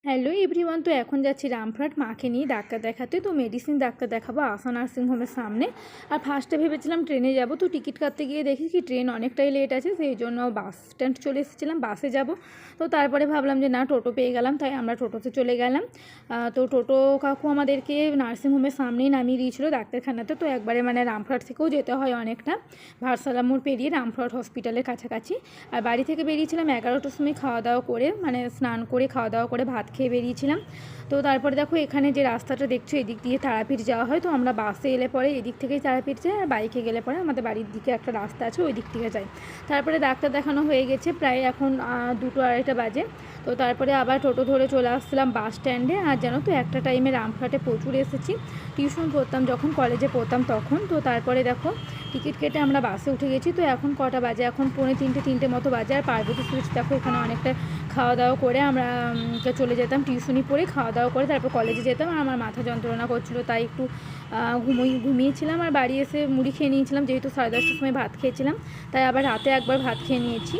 Hello everyone, তো এখন যাচ্ছি রামপুরহাট মাকে নিয়ে ডাক্তার দেখাতে। তো মেডিসিন ডাক্তার দেখাবো আশা নার্সিংহোমের সামনে। আর ফার্স্টে ভেবেছিলাম ট্রেনে যাব, তো টিকিট কাটতে গিয়ে দেখি কি ট্রেন অনেকটাই লেট আছে, সেই জন্য বাস স্ট্যান্ড চলে এসেছিলাম, বাসে যাব। তো তারপরে ভাবলাম যে না, টোটো পেয়ে গেলাম, তাই আমরা টোটোতে চলে গেলাম। তো টোটো কাকু আমাদেরকে নার্সিংহোমের সামনেই নামিয়ে দিয়েছিলো ডাক্তারখানাতে। তো একবারে মানে রামপুরহাট থেকেও যেতে হয় অনেকটা, ভারসালয় মোড় পেরিয়ে রামপুরহাট হসপিটালের কাছাকাছি। আর বাড়ি থেকে বেরিয়েছিলাম 11টার সময়, খাওয়া দাওয়া করে মানে স্নান করে খাওয়া দাওয়া করে ভাত খেয়ে বেরিয়েছিলাম। তো তারপরে দেখো এখানে যে রাস্তাটা দেখছো, এদিক দিয়ে তারাপীঠ যাওয়া হয়। তো আমরা বাসে এলে পরে এদিক থেকেই তারাপীঠ যাই, আর বাইকে গেলে পরে আমাদের বাড়ির দিকে একটা রাস্তা আছে, ওই দিক থেকে যাই। তারপরে ডাক্তার দেখানো হয়ে গেছে, প্রায় এখন 2-2:30 বাজে। তো তারপরে আবার টোটো ধরে চলে আসছিলাম বাস স্ট্যান্ডে। আর জানো তো একটা টাইমে রামপুরহাটে প্রচুর এসেছি, টিউশন পড়তাম যখন, কলেজে পড়তাম তখন। তো তারপরে দেখো টিকিট কেটে আমরা বাসে উঠে গেছি। তো এখন কটা বাজে, এখন 2:45-3টে মতো বাজে। আর পার্বতী সুইচ দেখো এখানে অনেকটা খাওয়া দাওয়া করে আমরা চলে যেতাম, টিউশনি পড়ে খাওয়া দাওয়া করে তারপর কলেজে যেতাম। আর আমার মাথা যন্ত্রণা করছিলো, তাই একটু ঘুমিয়েছিলাম। আর বাড়ি এসে মুড়ি খেয়ে নিয়েছিলাম, যেহেতু 10:30টার সময় ভাত খেয়েছিলাম, তাই আবার রাতে একবার ভাত খেয়ে নিয়েছি।